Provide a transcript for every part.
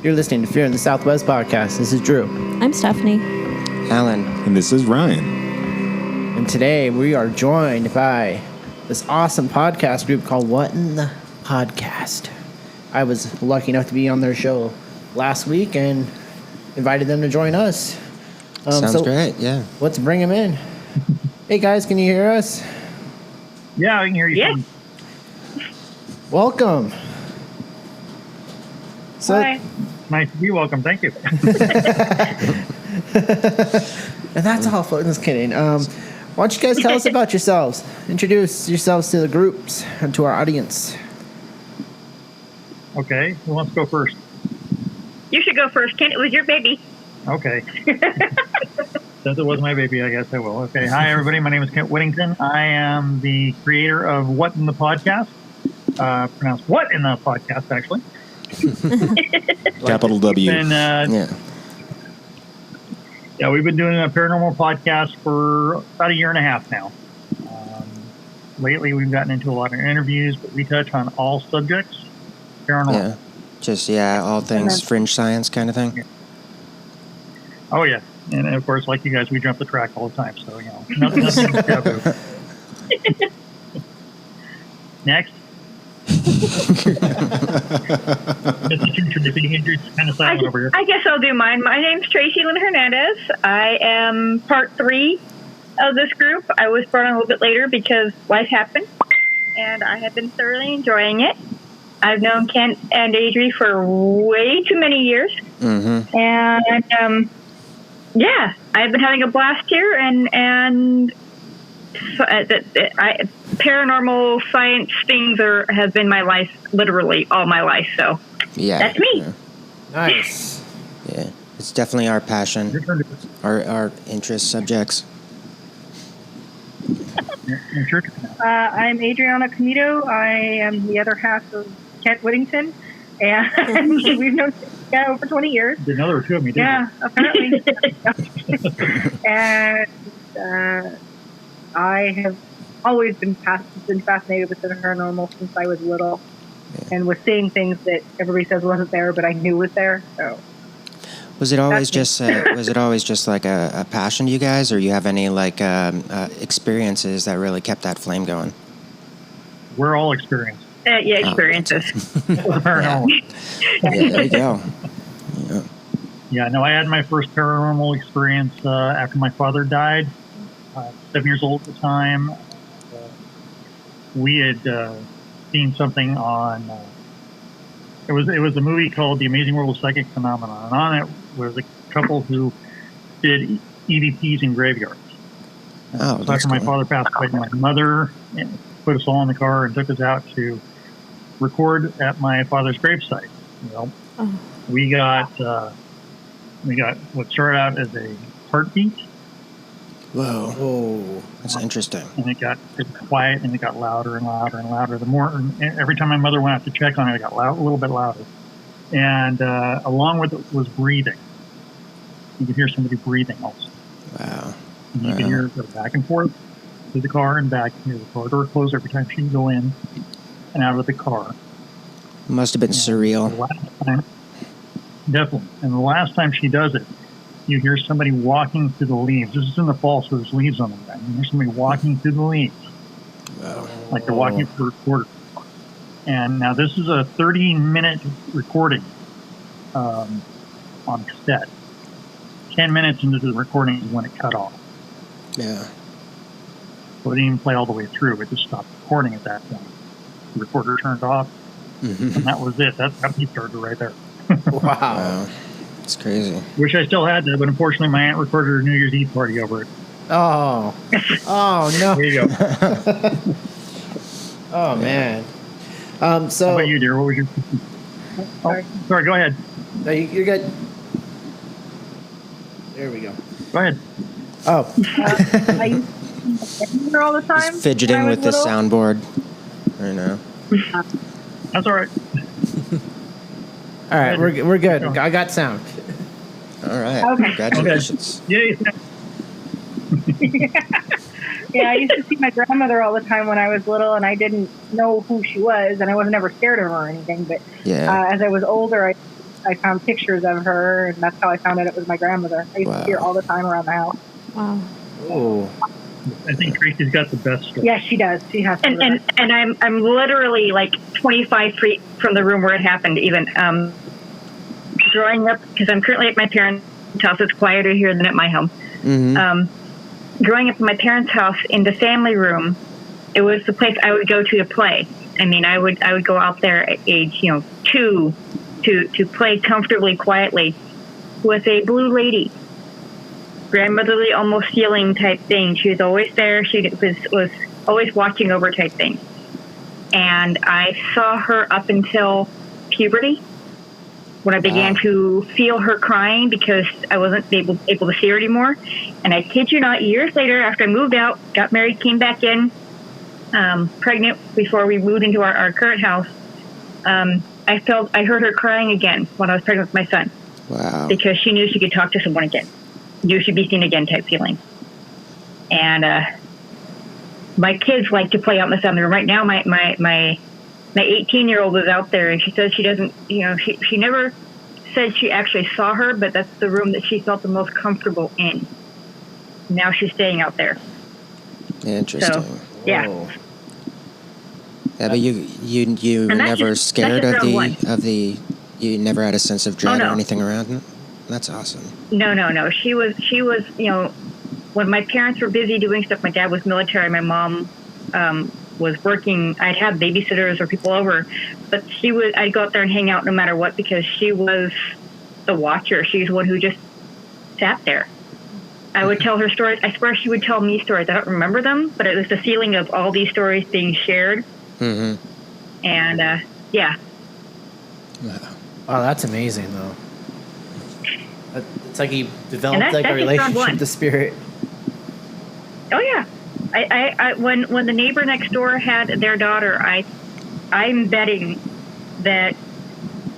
You're listening to Fear in the Southwest podcast. This is Drew. I'm Stephanie. Alan. And this is Ryan. And today we are joined by this awesome podcast group called What in the Podcast. I was lucky enough to be on their show last week and invited them to join us. Sounds great, yeah. Let's bring them in. Hey guys, can you hear us? Yeah, I can hear you. Yeah. Welcome. So, Hi. Nice to be welcome. Thank you. and that's all. Just kidding. Why don't you guys tell us about yourselves? Introduce yourselves to the groups and to our audience. Okay, who wants to go first? You should go first, Kent. It was your baby. Okay. Since it was my baby, I guess I will. Okay. Hi, everybody. My name is Kent Whittington. I am the creator of What in the Podcast. Pronounced What in the Podcast, actually. Capital W. Yeah, we've been doing a paranormal podcast for about a year and a half now. Lately, we've gotten into a lot of interviews, but we touch on all subjects paranormal. Yeah, all things fringe science kind of thing. Yeah. Oh, yeah. And, of course, like you guys, we jump the track all the time. So, nothing taboo. Next. I guess I'll do mine. My name's Tracy Lynn Hernandez. I am part 3 of this group. I was brought on a little bit later because life happened, and I have been thoroughly enjoying it. I've known Kent and Adri for way too many years, and I've been having a blast here, and paranormal science things have been my life, literally all my life. So that's me. Yeah. Nice. Yeah, it's definitely our passion, our interest subjects. I'm Adriana Camito. I am the other half of Kent Whittington, and we've known over 20 years. Didn't know there were two of me, did Yeah, apparently. And I have always been fascinated with the paranormal since I was little, and was seeing things that everybody says wasn't there, but I knew was there. So, was it always just like a passion to you guys, or you have any experiences that really kept that flame going? We're all experienced. Experiences. Yeah, there you go. Yeah, no, I had my first paranormal experience after my father died. 7 years old at the time. We had seen something on. It was a movie called The Amazing World of Psychic Phenomena, and on it was a couple who did EVPs in graveyards. Oh, so after my father passed away, my mother put us all in the car and took us out to record at my father's gravesite. We got what started out as a heartbeat. Whoa, that's interesting. And it got quiet, and it got louder and louder and louder. Every time my mother went out to check on it, it got a little bit louder. And along with it was breathing. You could hear somebody breathing also. Wow. And you could hear it go back and forth to the car and back. You hear the car door close every time she'd go in and out of the car. It must have been surreal. Definitely. And the last time she does it, you hear somebody walking through the leaves. This is in the fall, so there's leaves on the ground. You hear somebody walking through the leaves. Wow. Like they're walking through a recorder. And now this is a 30-minute recording on cassette. 10 minutes into the recording is when it cut off. Yeah. So it didn't even play all the way through. It just stopped recording at that point. The recorder turned off, and that was it. That got me started right there. Wow. It's crazy. Wish I still had that, but unfortunately my aunt recorded her New Year's Eve party over it. Oh no. There you go. Oh man. So how about you, dear? What was your? Sorry. Go ahead. No, you're good. There we go. Go ahead. Oh. I used to be there all the time. He's fidgeting with the soundboard right now. That's all right. All right, we're good. I got sound. All right. Okay. Congratulations. Yay. Yeah, I used to see my grandmother all the time when I was little, and I didn't know who she was, and I wasn't ever scared of her or anything. But as I was older, I I found pictures of her, and that's how I found out it was my grandmother. I used to see her all the time around the house. Wow. Oh. I think Tracy's got the best story. Yeah, she does. She has. And I'm literally like 25 feet from the room where it happened. Even growing up, because I'm currently at my parents' house. It's quieter here than at my home. Mm-hmm. Growing up in my parents' house, in the family room, it was the place I would go to play. I mean, I would go out there at age 2 to play comfortably, quietly with a blue lady. Grandmotherly, almost ceiling type thing. She was always there. She was always watching over type thing. And I saw her up until puberty, when I began to feel her crying because I wasn't able to see her anymore. And I kid you not, years later, after I moved out, got married, came back in, pregnant before we moved into our current house, I heard her crying again when I was pregnant with my son. Wow. Because she knew she could talk to someone again. Knew she'd be seen again type feeling. And my kids like to play out in the family room. Right now, my 18-year-old is out there, and she says she doesn't, she never said she actually saw her, but that's the room that she felt the most comfortable in. Now she's staying out there. Interesting. So, yeah. Whoa. Yeah, but you were And that's never just- scared that's of just round the you never had a sense of dread Oh, or no. anything around it? That's awesome. No. She was, when my parents were busy doing stuff, my dad was military, my mom was working. I'd have babysitters or people over, but I'd go out there and hang out no matter what because she was the watcher. She's the one who just sat there. I would tell her stories. I swear she would tell me stories. I don't remember them, but it was the feeling of all these stories being shared. Mm-hmm. And, yeah. Wow, that's amazing, though. It's like you developed And like a that's just round relationship one. with the spirit. Oh yeah, I when the neighbor next door had their daughter, I'm betting that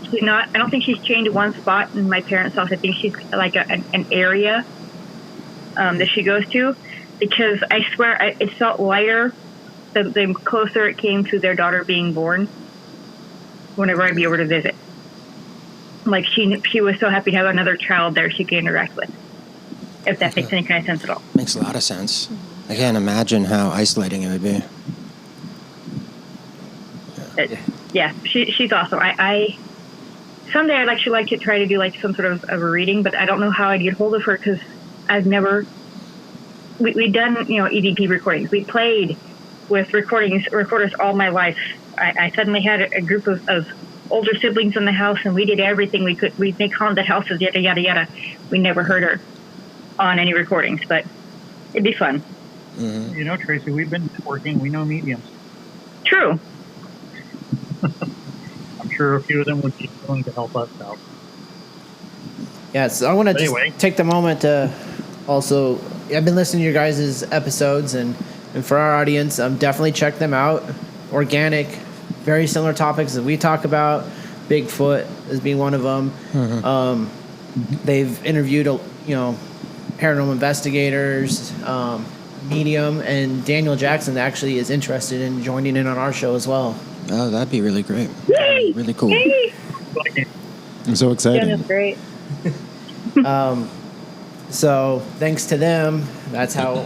she's not. I don't think she's chained to one spot in my parents' house. I think she's like an area that she goes to, because I swear it felt lighter the closer it came to their daughter being born. Whenever I'd be over to visit, like she was so happy to have another child there she could interact with. If that makes any kind of sense at all. Makes a lot of sense. I can't imagine how isolating it would be. Yeah, she's awesome. I someday I'd actually like to try to do like some sort of a reading, but I don't know how I'd get hold of her because I've never. We've done EVP recordings. We played with recorders all my life. I suddenly had a group of older siblings in the house, and we did everything we could. We'd make haunted houses, yada yada yada. We never heard her on any recordings, but it'd be fun. Mm-hmm. Tracy, we've been networking. We know mediums. True. I'm sure a few of them would be willing to help us out. Yeah, so I want to Anyway. just take the moment to also. I've been listening to your guys' episodes, and for our audience, definitely check them out. Organic, very similar topics that we talk about. Bigfoot as being one of them. Mm-hmm. They've interviewed, paranormal investigators, medium, and Daniel Jackson actually is interested in joining in on our show as well. Oh, that'd be really great. Yay! Really cool. Yay! I'm so excited. Daniel's great. So thanks to them, that's how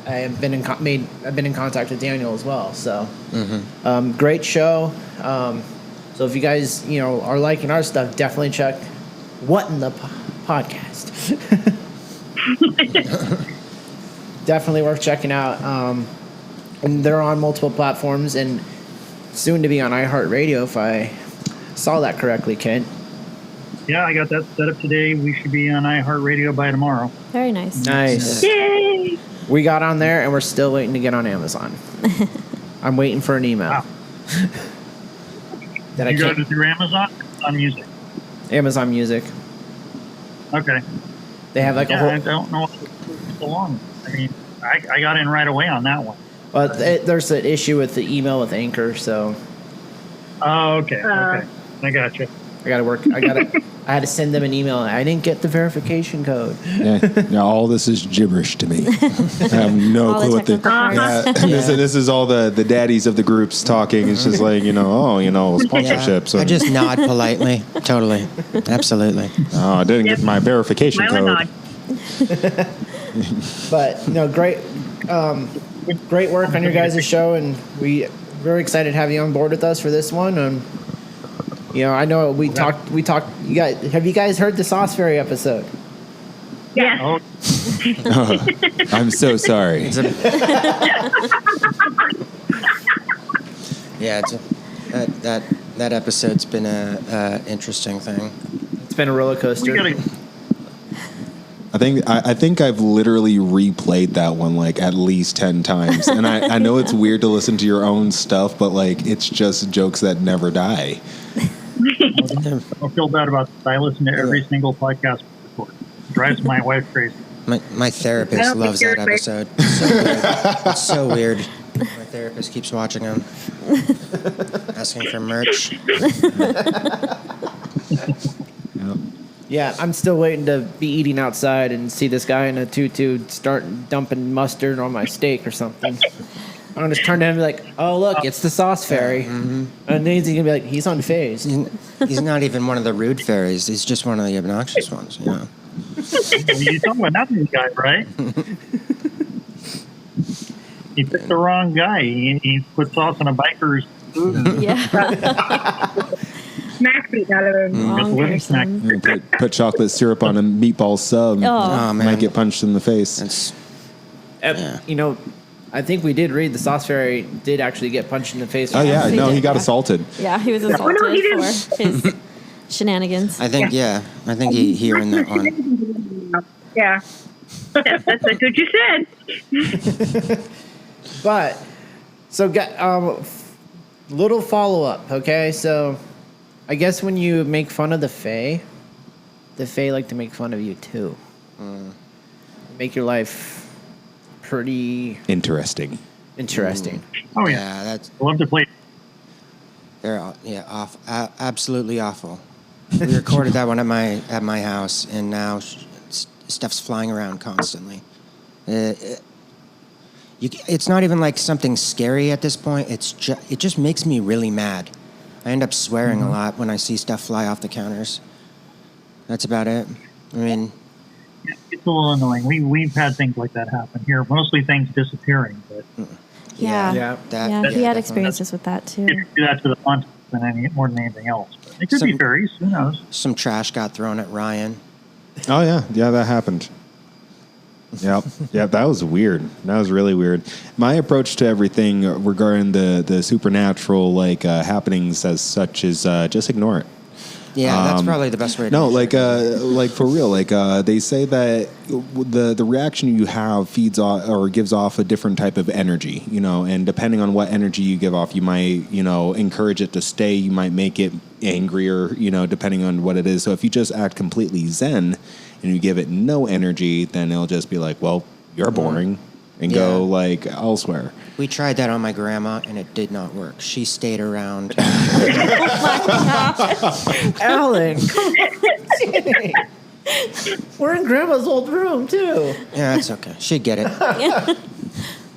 I've been in contact with Daniel as well. So great show. So if you guys are liking our stuff, definitely check What in the Podcast. Definitely worth checking out. And they're on multiple platforms and soon to be on iHeartRadio, if I saw that correctly, Kent. Yeah, I got that set up today. We should be on iHeartRadio by tomorrow. Very nice. Nice. Yay! We got on there and we're still waiting to get on Amazon. I'm waiting for an email. Wow. That I You got can't. it through Amazon? On music. Amazon Music. Okay. They have like a I whole. don't know if it's so long. I mean, I got in right away on that one. But there's an issue with the email with Anchor, so Oh, okay. Okay. I got you. I gotta work. I had to send them an email. I didn't get the verification code. Yeah, all this is gibberish to me. I have no All clue the what the. technical This is all the daddies of the groups talking. It's just like sponsorships. I just nod politely. Totally. Absolutely. Oh, I didn't get my verification Smile and code. nod. But no, great work on your guys' show, and we very excited to have you on board with us for this one. I know we talked. You guys, have you guys heard the Saucy Fairy episode? Yes. Oh, I'm so sorry. Yeah, that episode's been a interesting thing. It's been a roller coaster. I think I've literally replayed that one like at least 10 times, and I know it's weird to listen to your own stuff, but like it's just jokes that never die. I feel bad about this. I listen to every single podcast we record. It drives my wife crazy. My therapist loves that episode. It's so weird. My therapist keeps watching them, asking for merch. Yeah, I'm still waiting to be eating outside and see this guy in a tutu start dumping mustard on my steak or something. I'm gonna just turn to him and be like, "Oh, look, it's the Saucy Fairy," and then he's gonna be like, "He's unfazed." He's not even one of the rude fairies. He's just one of the obnoxious ones. You know. You're talking about that guy, right? He picked the wrong guy. He put sauce on a biker's food. Yeah. Smack beat out of him. Wrong person. Put chocolate syrup on a meatball sub. Oh, man. Might get punched in the face. That's I think we did read the Saucy Fairy did actually get punched in the face. Oh yeah, He no, did, he got yeah. assaulted. Yeah, he was assaulted no, he for didn't. his shenanigans. I think he earned that one. Yeah. That's what you said. But little follow up. Okay, so I guess when you make fun of the Fae like to make fun of you too. Make your life pretty Interesting. interesting. Oh yeah, Yeah, that's I love to play. they're awful, absolutely awful. We recorded that one at my house, and now stuff's flying around constantly. It's not even like something scary at this point. It just makes me really mad. I end up swearing a lot when I see stuff fly off the counters. That's about it. I mean, It's a little annoying. We've had things like that happen here. Mostly things disappearing, but Yeah. Yeah. He had definitely. experiences with that too. you do that to the hunt more than anything else. But it could be fairies. Who knows? Some trash got thrown at Ryan. Oh yeah, that happened. Yep, that was weird. That was really weird. My approach to everything regarding the supernatural happenings as such is just ignore it. Yeah, that's probably the best way to No, do it. like for real. They say that the reaction you have feeds off or gives off a different type of energy, and depending on what energy you give off, you might, encourage it to stay. You might make it angrier, depending on what it is. So if you just act completely zen and you give it no energy, then it'll just be like, well, you're boring, and go elsewhere. We tried that on my grandma, and it did not work. She stayed around. Alan, we're in Grandma's old room too. Yeah, that's okay. She'd get it.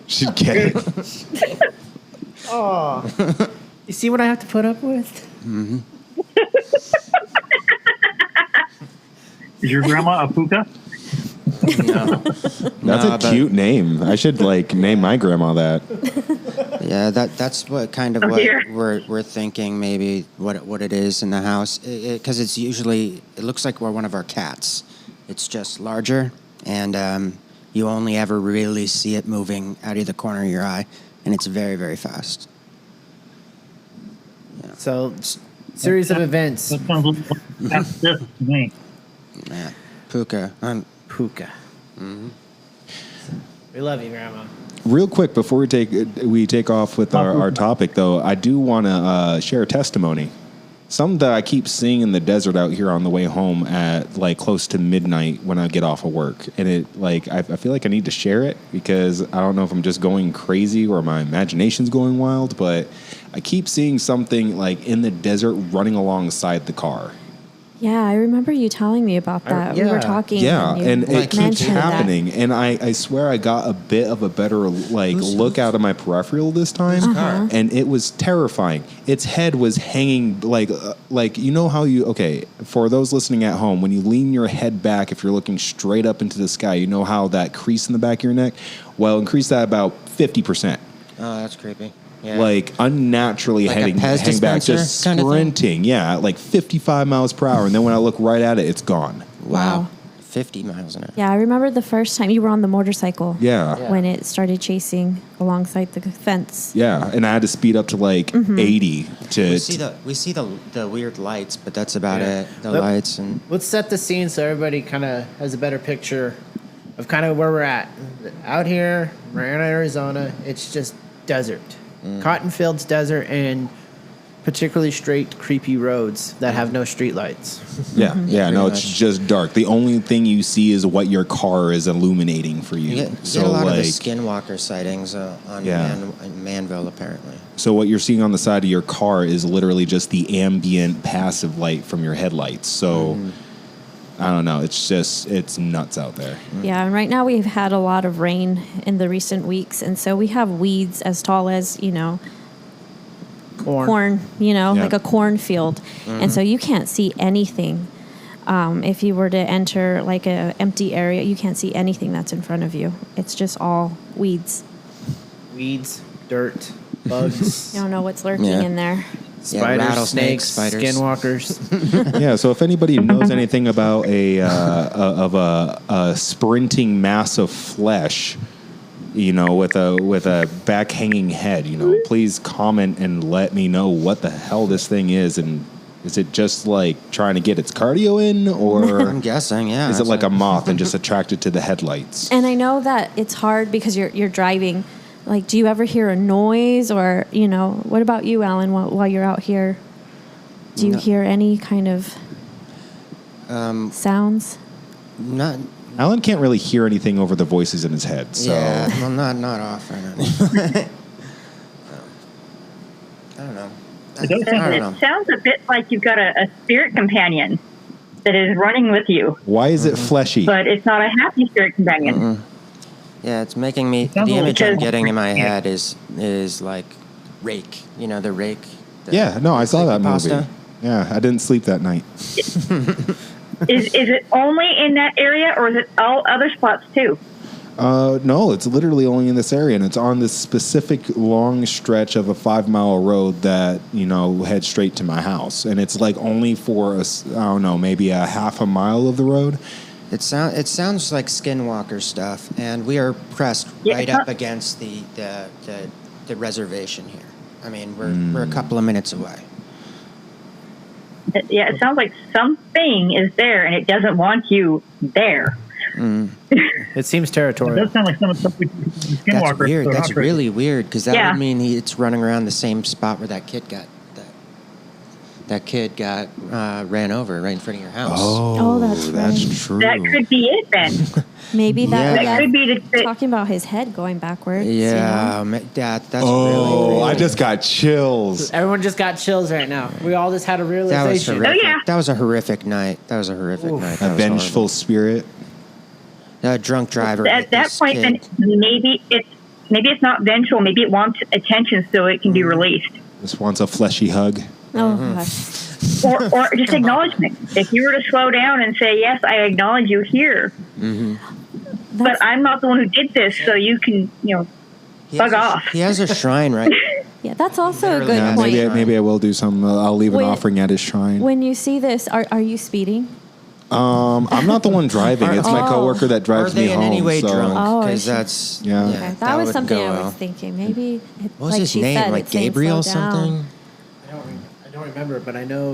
She'd get it. Oh, you see what I have to put up with? Is your grandma a puka? No. That's a cute name. I should name my grandma that. Yeah, that's what kind of Oh, what dear. we're thinking. Maybe what it is in the house, because it looks like we're one of our cats. It's just larger, and you only ever really see it moving out of the corner of your eye, and it's very, very fast. So, series of events. That sounds like that's this to me. Yeah, Puka. Puka. We love you, Grandma. Real quick before we take off with our topic, though, I do want to share a testimony. Something that I keep seeing in the desert out here on the way home at close to midnight when I get off of work, and I feel like I need to share it because I don't know if I'm just going crazy or my imagination's going wild, but I keep seeing something like in the desert running alongside the car. Yeah, I remember you telling me about that. We were talking. Yeah, and it keeps mentioned happening. that. And I swear I got a bit of a better look out of my peripheral this time, and it was terrifying. Its head was hanging like you know how for those listening at home, when you lean your head back, if you're looking straight up into the sky, you know how that crease in the back of your neck. Well, increase that about 50%. Oh, that's creepy. Yeah. Like unnaturally like hang back, just sprinting. Yeah, like 55 miles per hour. And then when I look right at it, it's gone. Wow. 50 miles an hour. Yeah, I remember the first time you were on the motorcycle. Yeah. When it started chasing alongside the fence. Yeah, and I had to speed up to 80 to. We see the weird lights, but that's about it. The lights and. Let's set the scene so everybody kind of has a better picture of kind of where we're at. Out here, Marietta, Arizona, it's just desert. Cotton fields, desert, and particularly straight, creepy roads that have no streetlights. Yeah, no, it's just dark. The only thing you see is what your car is illuminating for you. You get a lot of the skinwalker sightings on Manville, apparently. So what you're seeing on the side of your car is literally just the ambient passive light from your headlights. So I don't know. It's nuts out there. Yeah, and right now we've had a lot of rain in the recent weeks, and so we have weeds as tall as, corn, like a cornfield. And so you can't see anything. If you were to enter like a empty area, you can't see anything that's in front of you. It's just all weeds. Weeds, dirt, bugs. You don't know what's lurking in there. Spiders, rattlesnakes, snakes, spiders. Skinwalkers. Yeah, so if anybody knows anything about a sprinting mass of flesh, with a back hanging head, please comment and let me know what the hell this thing is, and is it just like trying to get its cardio in, or I'm guessing, yeah. is it like a moth and just attracted to the headlights? And I know that it's hard because you're driving. Like, do you ever hear a noise, or what about you, Alan? While you're out here, do you hear any kind of sounds? Not. Alan can't really hear anything over the voices in his head. So. Yeah, well, not often. I don't know. It sounds a bit like you've got a spirit companion that is running with you. Why is it fleshy? But it's not a happy spirit companion. Yeah, it's making me. The image I'm getting in my head is like rake. The rake. I saw that movie. Pasta. Yeah, I didn't sleep that night. Is it only in that area, or is it all other spots too? No, it's literally only in this area, and it's on this specific long stretch of a 5-mile road that heads straight to my house, and it's like only for maybe a half a mile of the road. It sounds like Skinwalker stuff, and we are pressed right up against the reservation here. I mean, we're a couple of minutes away. Yeah, it sounds like something is there, and it doesn't want you there. It seems territorial. It does sound like some of the stuff we do with Skinwalker. That's weird. So That's not crazy. really weird, because that would mean it's running around the same spot where that kid got ran over right in front of your house. Oh, that's right. true. That could be it then. Maybe That could be talking about his head going backwards. Yeah, that's really Oh, creepy. I just got chills. Everyone just got chills right now. We all just had a That was realization. horrific. yeah. That was a horrific night. That was a horrific night. That A was vengeful horrible. spirit. A drunk driver. At hit that this point, then kid. maybe it's not vengeful. Maybe it wants attention so it can be released, Just wants a fleshy hug. Oh, gosh. or just acknowledgement. If you were to slow down and say, "Yes, I acknowledge you here," but I'm not the one who did this, so you can bug off. He has a shrine, right? Yeah, that's also a Literally, good yeah, point. Maybe I will do some. I'll leave an offering at his shrine. When you see this, are you speeding? I'm not the one driving. It's my coworker that Are drives me they in home. any way so. drunk? Oh, I Because see. that's Yeah. Okay, that was would something go I was well. thinking. Maybe, What was like his she name? said, Like it's saying Gabriel slow down. something? I don't remember, but I know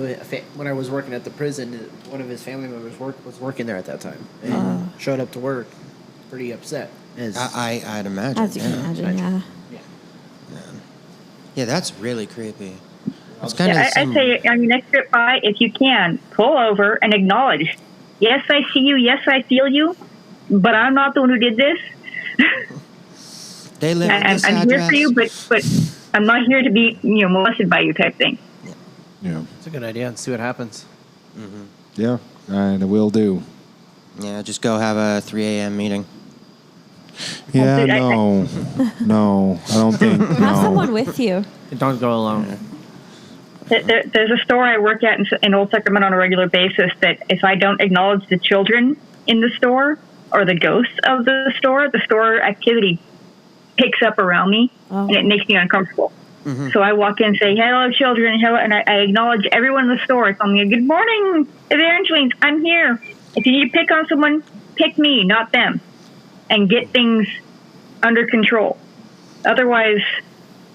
when I was working at the prison, one of his family members was working there at that time and showed up to work pretty upset. I'd imagine. As you can imagine, yeah. Yeah, that's really creepy. It's Yeah, kind of I say on your next trip by, if you can, pull over and acknowledge. Yes, I see you. Yes, I feel you. But I'm not the one who did this. they live in this I'm here address. for you. But I'm not here to be, molested by you type thing. Yeah. It's a good idea. Let's see what happens. Yeah, and it will do. Yeah, just go have a 3 a.m. meeting. Yeah, no, I don't think. Have No. someone with you. Don't go alone. There's a store I work at in Old Sacramento on a regular basis that if I don't acknowledge the children in the store or the ghosts of the store activity picks up around me, and it makes me uncomfortable. So I walk in and say, hello, children, hello, and I acknowledge everyone in the store. Telling me, good morning, Evangeline, I'm here. If you need to pick on someone, pick me, not them, and get things under control. Otherwise,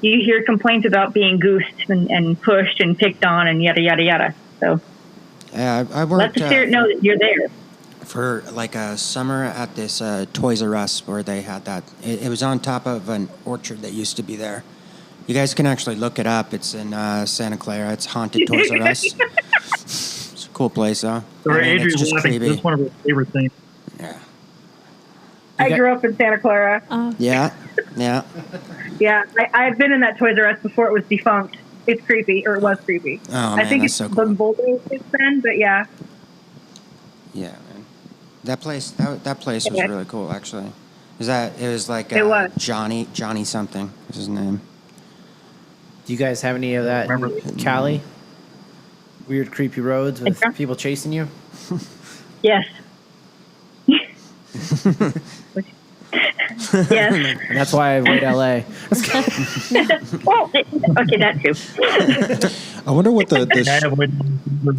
you hear complaints about being goosed and pushed and picked on and yada, yada, yada. So Yeah, I let worked the spirit know that you're there. for like a summer at this Toys R Us where they had that. It was on top of an orchard that used to be there. You guys can actually look it up. It's in Santa Clara. It's haunted Toys R Us. It's a cool place, though. Sorry, It's Adrian's just laughing. creepy. That's one of her favorite things. Yeah. I grew up in Santa Clara. Yeah. Yeah. Yeah, I've been in that Toys R Us before it was defunct. It's creepy, or it was creepy. Oh, man, I think that's it's so cool. been bolder since then, but yeah. Yeah, man. That place was Okay. really cool, actually. It was like It was. Johnny something was his name. Do you guys have any of that Remember- in Cali? Weird, creepy roads with Yeah. people chasing you? Yes. Yes. And that's why I avoid LA. Well, okay, that too. I wonder what I the avoid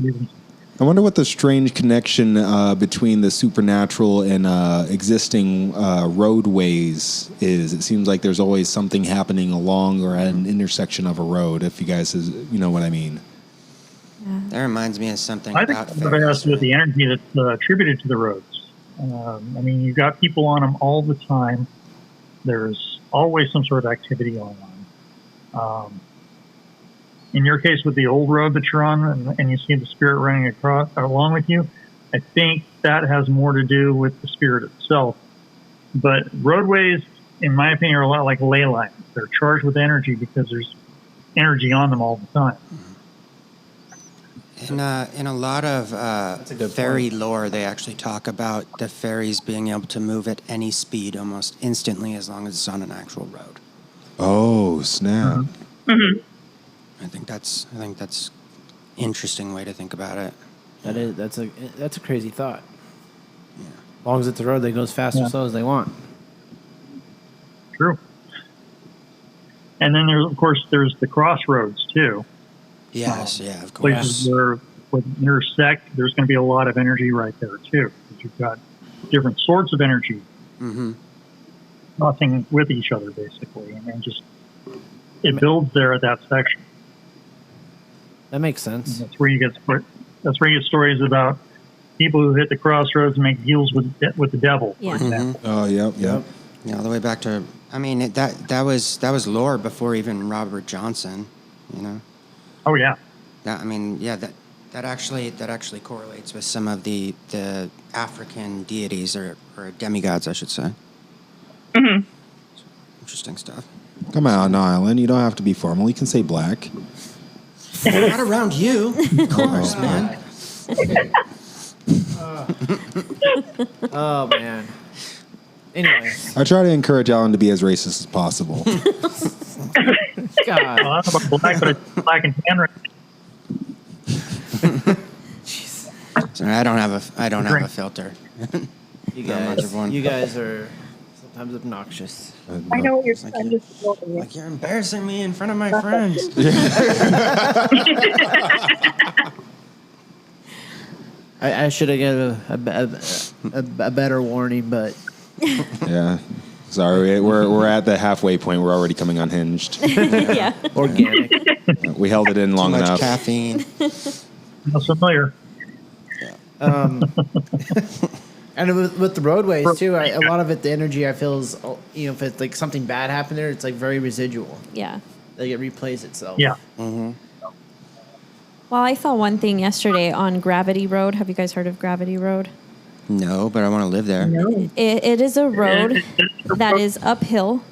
reasons. I wonder what the strange connection between the supernatural and existing roadways is. It seems like there's always something happening along or at an intersection of a road. If you guys, you know what I mean. That reminds me of something I think about some of it has to do with the energy that's attributed to the roads. I mean, you've got people on them all the time. There's always some sort of activity going on. In your case, with the old road that you're on, and you see the spirit running across along with you, I think that has more to do with the spirit itself. But roadways, in my opinion, are a lot like ley lines. They're charged with energy because there's energy on them all the time. In a lot of a good fairy lore, they actually talk about the fairies being able to move at any speed almost instantly as long as it's on an actual road. Oh snap! I think that's interesting way to think about it. That's a crazy thought. As long as it's a road that goes fast or slow as they want. True. And then there's the crossroads too. Yes, yeah, of course. Places where intersect, there's going to be a lot of energy right there too. Because you've got different sorts of energy, nothing with each other basically, and then just it builds there at that section. That makes sense. And that's where you get stories about people who hit the crossroads and make deals with the devil. Yeah. For example. Oh yep. Yeah, all the way back to. I mean, that was lore before even Robert Johnson. You know. Oh yeah. I mean, yeah, that actually correlates with some of the African deities or demigods, I should say. Interesting stuff. Come on, Island. You don't have to be formal. You can say black. Not around you, of course, Oh, man. Oh, man. Anyway. I try to encourage Alan to be as racist as possible. God. Well, I don't know about black, but it's black and tan right Sorry, I don't have a filter. You Not much of one. guys are sometimes obnoxious. I know what you're like saying. you- Just ignoring you. Like you're embarrassing me in front of my friends. I should have given a better warning, but Yeah. Sorry, we're at the halfway point. We're already coming unhinged. Yeah. organic. We held it in long Too much enough. caffeine. now. Familiar. And with the roadways too, a lot of it, the energy I feel is, if it's like something bad happened there, it's like very residual. Yeah. Like it replays itself. Yeah. Well, I saw one thing yesterday on Gravity Road. Have you guys heard of Gravity Road? No, but I want to live there. It is a road that is uphill,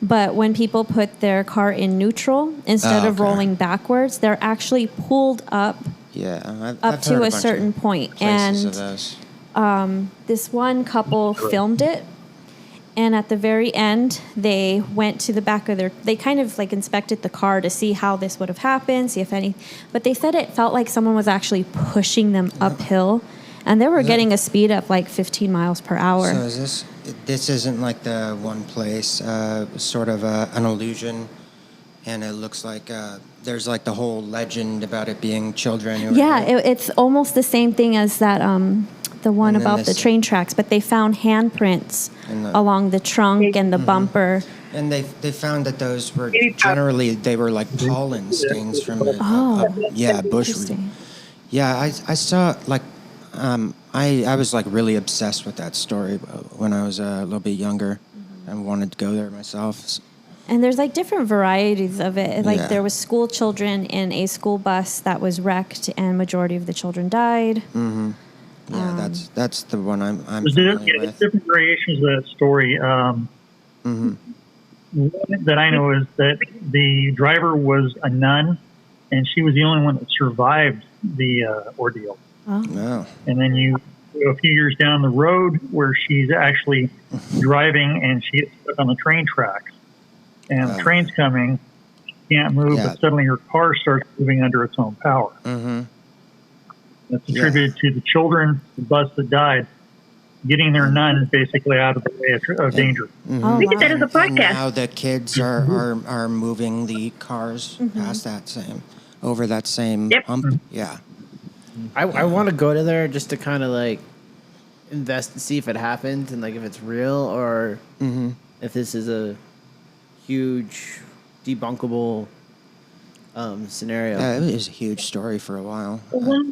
But when people put their car in neutral, instead of rolling backwards, they're actually pulled up Yeah, up to a certain point. Places And of those. this one couple filmed it. And at the very end, they went to the back of they kind of like inspected the car to see how this would have happened, see if any, but they said it felt like someone was actually pushing them uphill, and they were getting a speed up like 15 miles per hour. So this isn't like the one place, sort of an illusion, and it looks like there's like the whole legend about it being children. It's almost the same thing as that, the one about the train tracks, but they found handprints along the trunk and the bumper. And they found that those were generally, they were like pollen stains from bush. Interesting. Yeah, I saw like, I was like really obsessed with that story when I was a little bit younger and wanted to go there myself. And there's like different varieties of it. Like there was school children in a school bus that was wrecked, and majority of the children died. Mm-hmm. Yeah, that's the one I'm there's familiar with. different variations of that story. One that I know is that the driver was a nun, and she was the only one that survived the ordeal. Oh. No. And then you go a few years down the road where she's actually driving, and she gets stuck on the train tracks. And the train's coming, she can't move, but suddenly her car starts moving under its own power. Mm-hmm. That's attributed to the children, the bus that died, getting their nun basically out of the way of danger. Mm-hmm. Oh, We did that as a And podcast. now the kids are moving the cars past over that same hump. Yeah. I want to go to there just to kind of like invest and see if it happened and like if it's real or if this is a huge debunkable scenario. Yeah, it was a huge story for a while.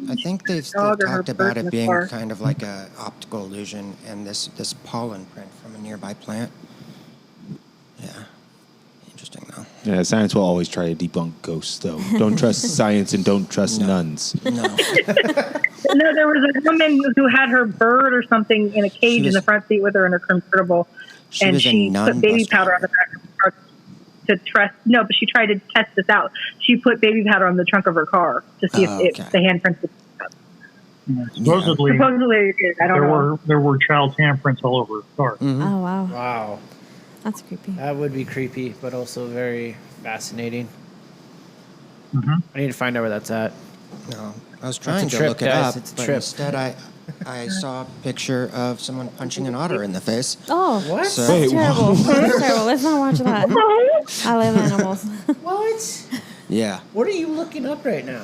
I think they've talked about it being kind of like a optical illusion and this pollen print from a nearby plant. Yeah. Interesting, though. Yeah, science will always try to debunk ghosts, though. Don't trust science and don't trust nuns. No. No, there was a woman who had her bird or something in a cage in the front seat with her in her convertible, and she put baby powder on the back of her car to test. No, but she tried to test this out. She put baby powder on the trunk of her car to see if the handprints would pick up. Supposedly, I don't know. There were child's handprints all over her car. Mm-hmm. Oh, wow. Wow. That's creepy. That would be creepy, but also very fascinating. Mm-hmm. I need to find out where that's at. No. I was trying to trip, look it guys. up, It's a but trip. instead I saw a picture of someone punching an otter in the face. Oh, What? So- that's terrible. That's terrible. Let's not watch that. I love animals. What? Yeah. What are you looking up right now?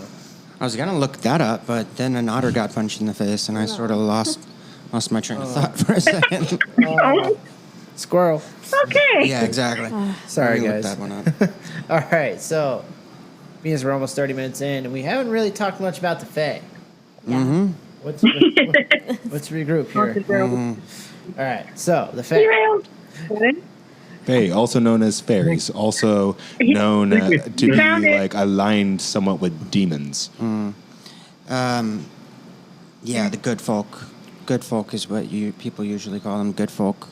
I was going to look that up, but then an otter got punched in the face, and I sort of lost my train of thought for a second. Squirrel. Okay. Yeah, exactly. Sorry, Let me look guys. that one up. All right, so because we're almost 30 minutes in, and we haven't really talked much about the Fae. Mm-hmm. Let's regroup here. All right, so the Fae. Fae, also known as fairies, also known to be like aligned somewhat with demons. Yeah, the good folk. Good folk is what people usually call them. Good folk.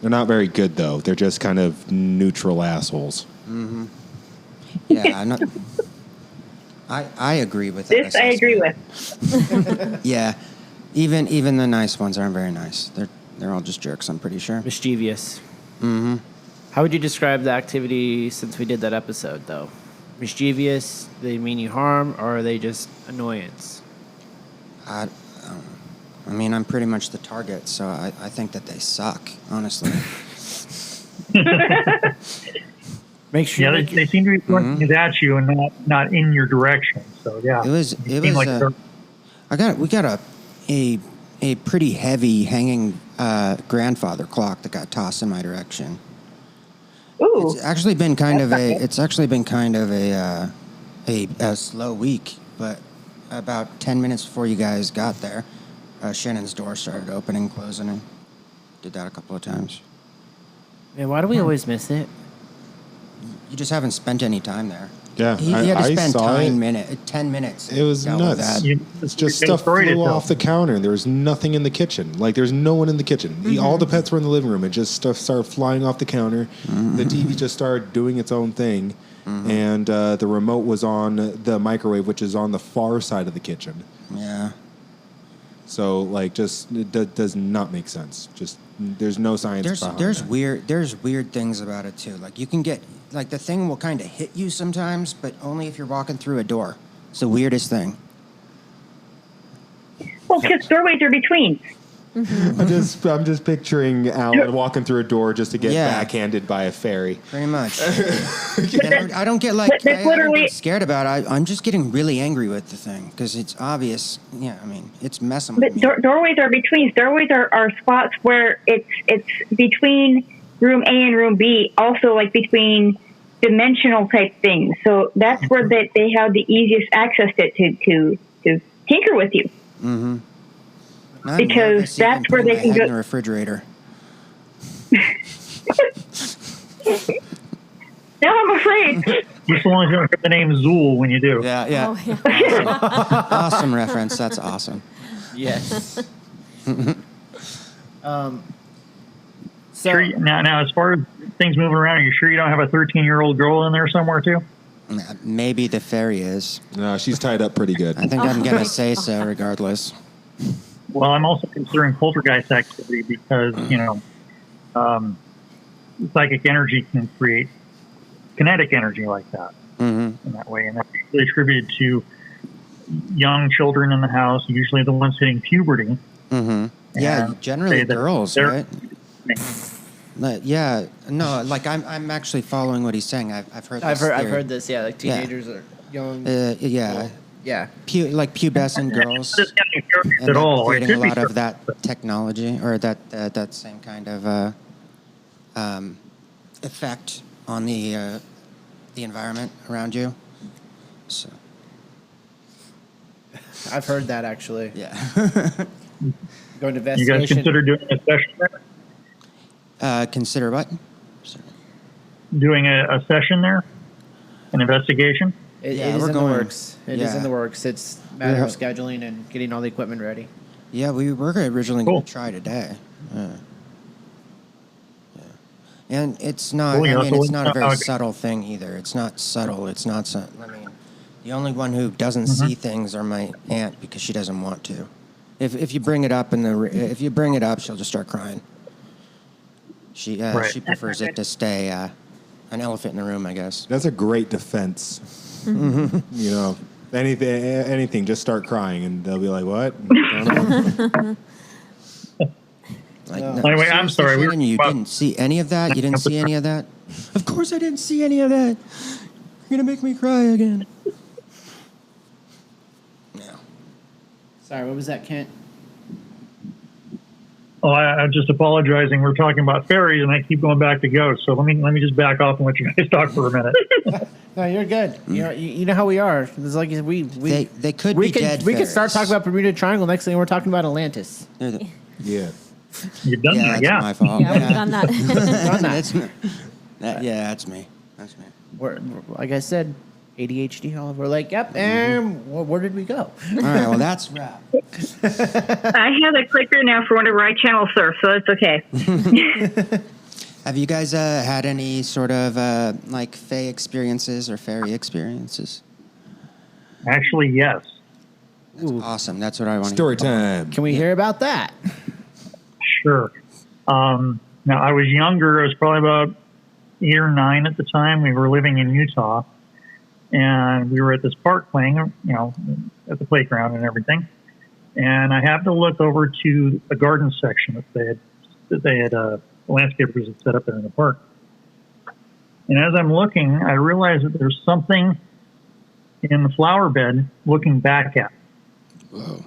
They're not very good, though. They're just kind of neutral assholes. Mm-hmm. Yeah, I'm not. I agree with that. This I agree with. Yeah, even the nice ones aren't very nice. They're all just jerks. I'm pretty sure. Mischievous. Mm-hmm. How would you describe the activity since we did that episode, though? Mischievous, they mean you harm, or are they just annoyance? I mean, I'm pretty much the target, so I think that they suck, honestly. Make sure. Yeah, they seem to be throwing things at you and not in your direction. So yeah, It was. We got a pretty heavy hanging grandfather clock that got tossed in my direction. Ooh. It's actually been kind of a slow week, but about 10 minutes before you guys got there, Shannon's door started opening, closing, and did that a couple of times. Man, why do we always miss it? You just haven't spent any time there. Yeah, He had to spend saw 10 minutes. It was nuts. It's just stuff flew off the counter, and there was nothing in the kitchen. Like, there's no one in the kitchen. All the pets were in the living room, and just stuff started flying off the counter. The TV just started doing its own thing, and the remote was on the microwave, which is on the far side of the kitchen. Yeah. So, like, just it does not make sense. Just there's no science behind it. There's weird things about it too. Like, you can get, like, the thing will kind of hit you sometimes, but only if you're walking through a door. It's the weirdest thing. Well, because doorways are between. I'm just picturing Alan walking through a door just to get backhanded by a fairy. Pretty much. And I don't get like I don't get scared about it. I'm just getting really angry with the thing because it's obvious. Yeah, I mean, it's messing with me. Doorways are between. Doorways are spots where it's between room A and room B. Also, like between dimensional type things. So that's where they have the easiest access to tinker with you. Mm-hmm. Because that's where they can go in the refrigerator. Now I'm afraid. Just as long as you don't get the name Zool when you do. Yeah. Oh, yeah. Awesome reference. That's awesome. Yes. So now, as far as things moving around, are you sure you don't have a 13-year-old girl in there somewhere too? Maybe the fairy is. No, she's tied up pretty good. I think I'm going to say so regardless. Well, I'm also considering poltergeist activity because, psychic energy can create kinetic energy like that in that way. And that's usually attributed to young children in the house, usually the ones hitting puberty. Mm-hmm. Yeah, generally girls, right? Yeah, no, like I'm actually following what he's saying. I've heard this. I've heard this. Yeah, like teenagers are young. Yeah, pubescent girls. At all. Creating a lot of that technology or that same kind of effect on the environment around you. So I've heard that actually. Yeah. Going to investigation. You guys consider doing a session there? Consider what? Sorry. Doing a session there? An investigation? It is in the works. It is in the works. It's a matter of scheduling and getting all the equipment ready. Yeah, we were originally going to try today. Yeah. And it's not. I mean, it's not a very subtle thing either. It's not subtle. It's not. I mean, the only one who doesn't see things are my aunt because she doesn't want to. If you bring it up if you bring it up, she'll just start crying. She prefers it to stay an elephant in the room, I guess. That's a great defense. You know, anything, just start crying, and they'll be like, "What?" Anyway, I'm sorry. You didn't see any of that. You didn't see any of that. Of course, I didn't see any of that. You're gonna make me cry again. No. Sorry, what was that, Kent? Oh, I'm just apologizing. We're talking about fairies, and I keep going back to ghosts. So let me just back off and let you guys talk for a minute. No, you're good. You know how we are. It's like they could be dead. We could start talking about Bermuda Triangle. Next thing we're talking about Atlantis. Yeah. You've done that, yeah. That's my fault. Yeah, we've done that. That's me. We're like I said, ADHD. We're like, yep. And where did we go? All right. Well, that's wrap. I have a clicker now for whenever I channel surf, so it's okay. Have you guys had any sort of like fae experiences or fairy experiences? Actually, yes. That's awesome. That's what I want. Story time. Can we hear about that? Sure. Now, I was younger. I was probably about 8 or 9 at the time. We were living in Utah, and we were at this park playing, at the playground and everything. And I happened to look over to the garden section that they had landscapers had set up in the park. And as I'm looking, I realized that there's something in the flower bed looking back at me. Whoa.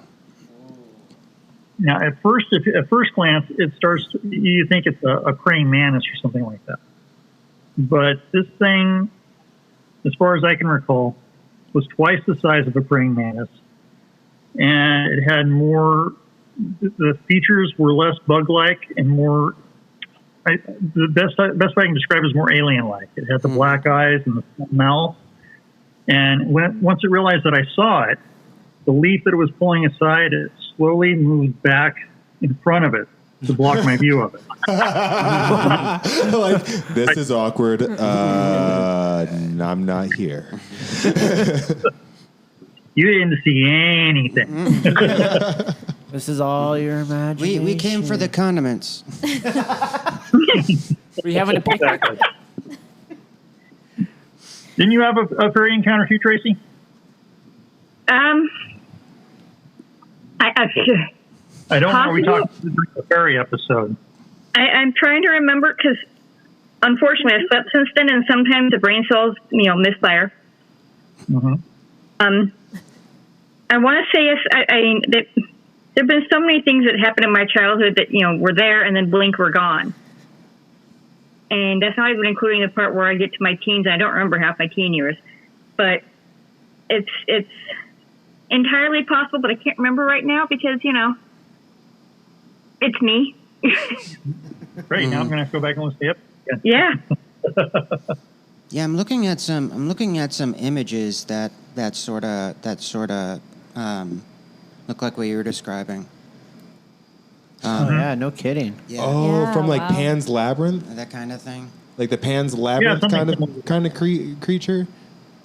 Now, at first glance, you think it's a praying mantis or something like that. But this thing, as far as I can recall, was twice the size of a praying mantis. And it had the features were less bug-like and more, the best way I can describe it is more alien-like. It had the black eyes and the mouth. And once it realized that I saw it, the leaf that it was pulling aside, it slowly moved back in front of it to block my view of it. Like, this is awkward. I'm not here. You didn't see anything. This is all your imagination. We came for the condiments. We having a picnic. Exactly. Didn't you have a fairy encounter too, Tracy? I don't know. We talked about the fairy episode. I'm trying to remember because, unfortunately, I slept since then, and sometimes the brain cells, misfire. Mm-hmm. I want to say that there have been so many things that happened in my childhood that were there and then blink were gone, and that's not even including the part where I get to my teens. I don't remember half my teen years, but it's entirely possible, but I can't remember right now because it's me. Right now, I'm going to go back and listen to it. Yeah. Yeah, I'm looking at some images that sort of look like what you were describing. Oh yeah, no kidding. Yeah. Oh, Yeah, from like wow. Pan's Labyrinth, That kind of thing. like the Pan's Labyrinth something kind of creature.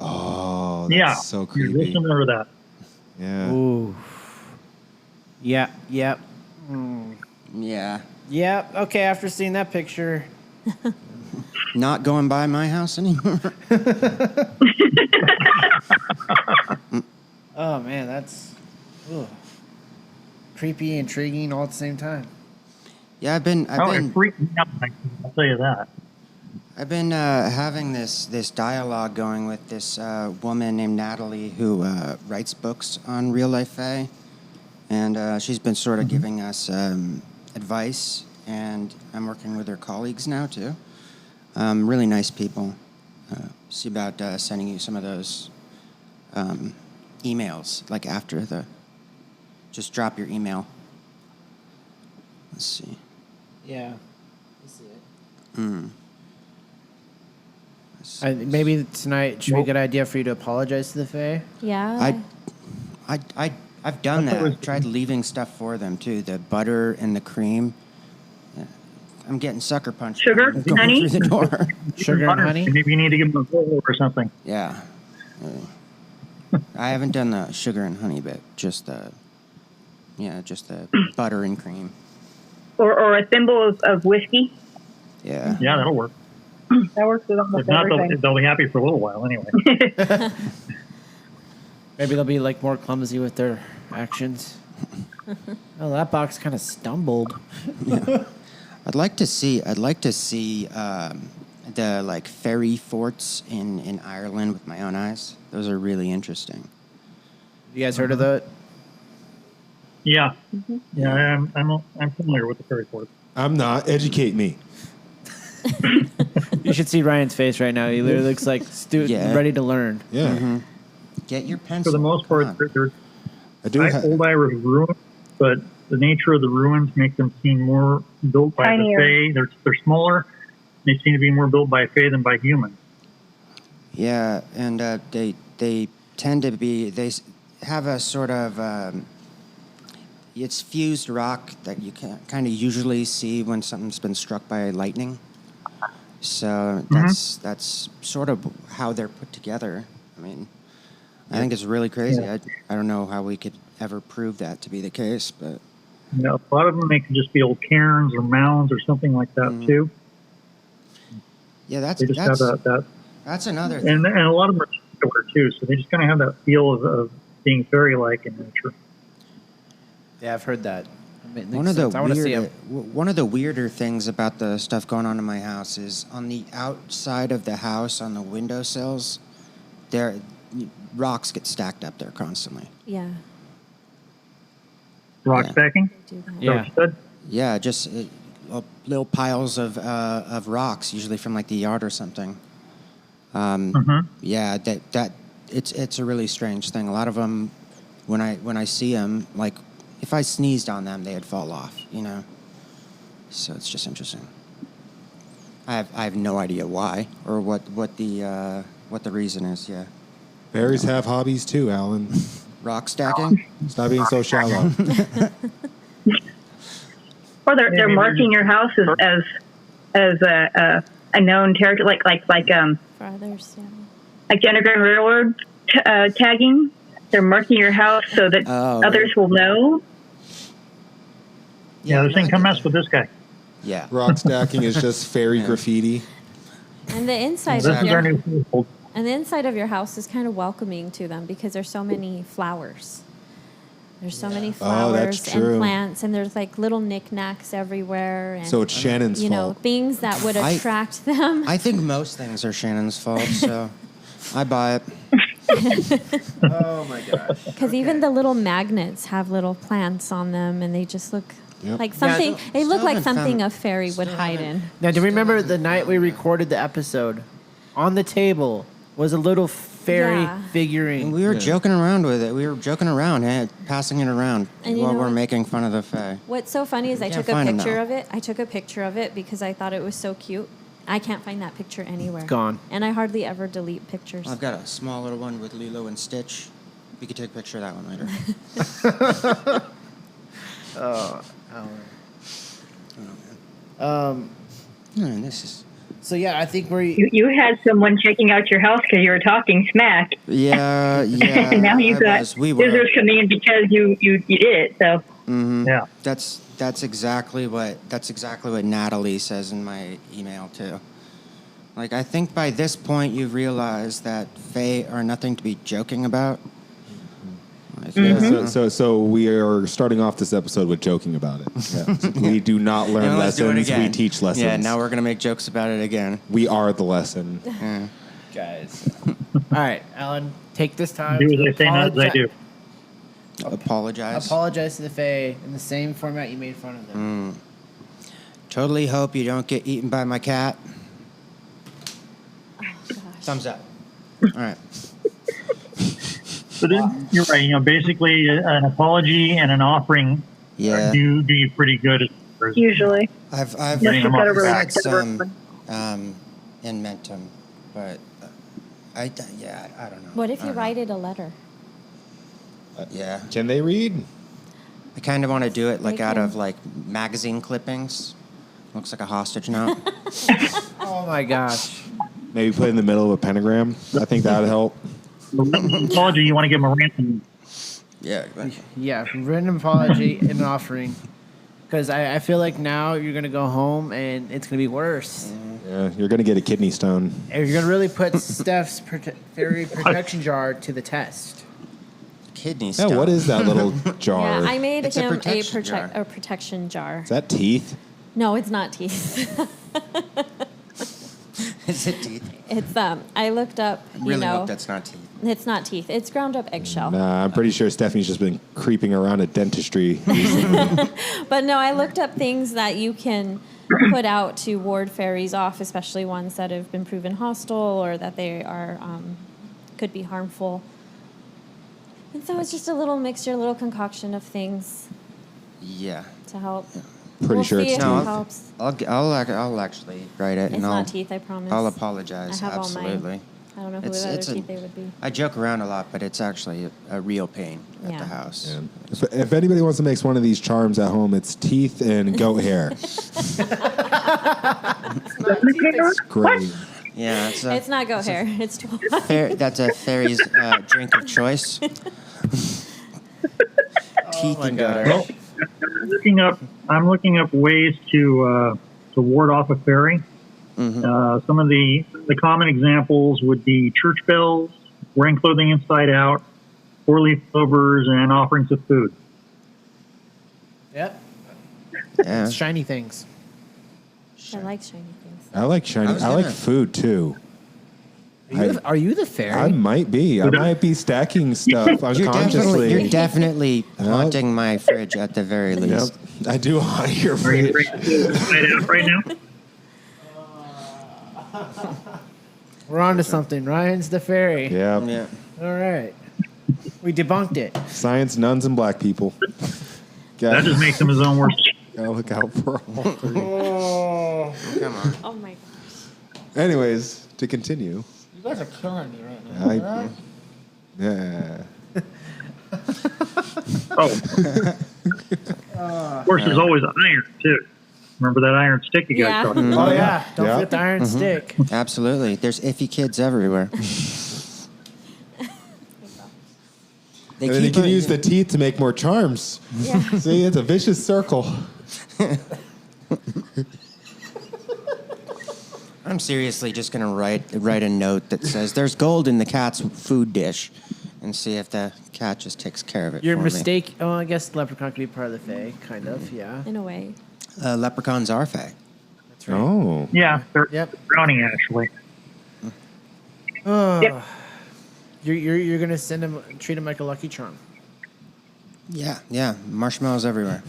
Oh, that's so You're real creepy. similar to that. Yeah. Ooh. Yeah. Yep. Mm. Yeah. Yep. Okay. After seeing that picture. Not going by my house anymore. Oh man, that's creepy, intriguing, all at the same time. Yeah, I've been It freaked me out. I'll tell you that. I've been having this dialogue going with this woman named Natalie who writes books on real life fae, and she's been sort of giving us advice, and I'm working with her colleagues now too. Really nice people. See about sending you some of those emails, like after the. Just drop your email. Let's see. Yeah. I see it. Hmm. Maybe tonight should be a good idea for you to apologize to the Fae. Yeah. I've done that. I've tried leaving stuff for them too. The butter and the cream. I'm getting sucker punched. Sugar, going honey? through the door. Sugar and honey? Maybe you need to give them a bowl or something. Yeah. I haven't done the sugar and honey bit. Just the butter and cream. Or a thimble of whiskey. Yeah. Yeah, that'll work. That works with almost If not, everything. they'll be happy for a little while anyway. Maybe they'll be like more clumsy with their actions. Oh, that box kind of stumbled. Yeah. I'd like to see the like fairy forts in Ireland with my own eyes. Those are really interesting. You guys heard of that? Yeah. Yeah, I'm familiar with the fairy fort. I'm not. Educate me. You should see Ryan's face right now. He literally looks like student ready to learn. Yeah. Mm-hmm. Get your pencil. For the most part, they're I do. old Irish ruins, but the nature of the ruins make them seem more built by Tinier. the Fae. They're smaller. They seem to be more built by Fae than by humans. Yeah, and they tend to be. They have a sort of. It's fused rock that you can kind of usually see when something's been struck by lightning. So that's sort of how they're put together. I mean, I think it's really crazy. Yeah. I don't know how we could ever prove that to be the case, but A lot of them they can just be old cairns or mounds or something like that too. yeah, They just have that. that's another thing. And a lot of them are circular too, so they just kind of have that feel of being fairy-like in nature. Yeah, I've heard that. I mean, One of the I want to see him. one of the weirder things about the stuff going on in my house is on the outside of the house, on the windowsills, there rocks get stacked up there constantly. Yeah. Rock Yeah. stacking? Do that. Is that Yeah. what you said? Yeah, just little piles of rocks, usually from like the yard or something. Yeah, that it's a really strange thing. A lot of them, when I see them, like if I sneezed on them, they'd fall off. So it's just interesting. I have no idea why or what the reason is. Yeah. Fairies have hobbies too, Alan. Rock stacking? Stop being so shallow. Or they're marking your house as a known territory, like For others, yeah. like the Underground Railroad tagging. They're marking your house so that others will know. Yeah, they're saying, come mess with this guy. Yeah. Rock stacking is just fairy graffiti. And the inside This of is our new field. and the inside of your house is kind of welcoming to them because there's so many flowers. There's so many flowers and true. plants, and there's like little knickknacks everywhere. And, So it's Shannon's you know, fault. things that would attract them. I think most things are Shannon's fault, so I buy it. Oh my gosh. Because even the little magnets have little plants on them, and they just look Yep. like something. Yeah, they look still like haven't something found- a fairy would hide in. Now, do you remember the night we recorded the episode? On the table was a little fairy Yeah. figurine. And we were joking around with it. We were joking around, passing it around And you while know we're what? making fun of the Fae. What's so funny is I Can't took a find 'em picture now. of it. I took a picture of it because I thought it was so cute. I can't find that picture anywhere. Gone. And I hardly ever delete pictures. I've got a small little one with Lilo and Stitch. We could take a picture of that one later. This is... So yeah, I think we're You had someone checking out your house because you were talking smack. Yeah, yeah. And now you've got We were. visitors coming in because you did it. So Yeah. That's exactly what Natalie says in my email too. Like, I think by this point you realize that Fae are nothing to be joking about. Like, Yeah, so we are starting off this episode with joking about it. Yeah. We do not learn Now let's do it lessons. We again. teach lessons. Yeah, now we're gonna make jokes about it again. We are the lesson. guys. All right, Alan, take this time Do to as I say, not as I do. Apologize. apologize to the Fae in the same format you made fun of them. Totally hope you don't get eaten by my cat. Oh, gosh. Thumbs up. All right. But then you're right. You know, basically, an apology and an offering Yeah. do you pretty good. As far as- usually, I've yes, Bring you've 'em got to up. relax. had some in Mentum, but I don't know. What if I you don't know. write it a letter? Yeah, Can they read? I kind of want to do it like They out can. of like magazine clippings. Looks like a hostage note. Oh my gosh. Maybe put it in the middle of a pentagram. I think that would help. Apology, you want to give them a ransom. Yeah. Yeah, written apology and an offering. Because I feel like now you're going to go home and it's going to be worse. Yeah, you're gonna get a kidney stone. And you're going to really put Steph's fairy protection jar to the test. Kidney Yeah, stone. what is that little jar? Yeah, I made It's a him protection jar. a protection jar. Is that teeth? No, it's not teeth. Is it teeth? It's I looked up. I really you know, hope that's not teeth. it's not teeth. It's ground up eggshell. Nah, I'm pretty sure Stephanie's just been creeping around at dentistry. But no, I looked up things that you can put out to ward fairies off, especially ones that have been proven hostile or that they are could be harmful. And so it's just a little mixture, a little concoction of things Yeah. to help. Pretty We'll sure see it's if teeth. it helps. I'll actually write it, It's and not I'll teeth, I promise. I'll apologize. I have all Absolutely. mine. I don't know who It's- the other it's a- teeth they would be. I joke around a lot, but it's actually a real pain at Yeah. the house. Yeah. If anybody wants to make one of these charms at home, it's teeth and goat hair. Great. Yeah, It's not goat hair. It's that's a fairy's drink of choice. Teeth my and God. goat. Well, I'm looking up ways to ward off a fairy. Some of the common examples would be church bells, wearing clothing inside out, four-leaf clovers, and offerings of food. Yep. Yeah. It's shiny things. I like shiny things. I like shiny. was I like gonna- food too. Are you the fairy? I might be. I might be stacking stuff You're unconsciously. definitely haunting my fridge at the very Yep. least. I do haunt your Are you fridge. ready to inside out right now? We're on to something. Ryan's the fairy. Yeah. Yeah. All right. We debunked it. Science, nuns, and black people. That just makes him his own worst. Gotta look out for all three. Oh. Come on. Oh my gosh. Anyways, to continue. You guys are killing me right now. Yeah. Of course, there's always iron, too. Remember that iron stick you guys talked about? Oh yeah, don't Yeah. forget the iron stick. Absolutely. There's iffy kids everywhere. And then you can use the teeth to make more charms. Yeah. See, it's a vicious circle. I'm seriously just going to write a note that says there's gold in the cat's food dish and see if the cat just takes care of it Your for mistake. Oh, I guess leprechaun could be part of the fae, kind of. Yeah. In a way. me. Leprechauns are fae. That's right. Oh. Yeah, they're Yep. brownie, actually. Oh. Yep. You're gonna treat him like a Lucky Charm. Yeah. Marshmallows everywhere.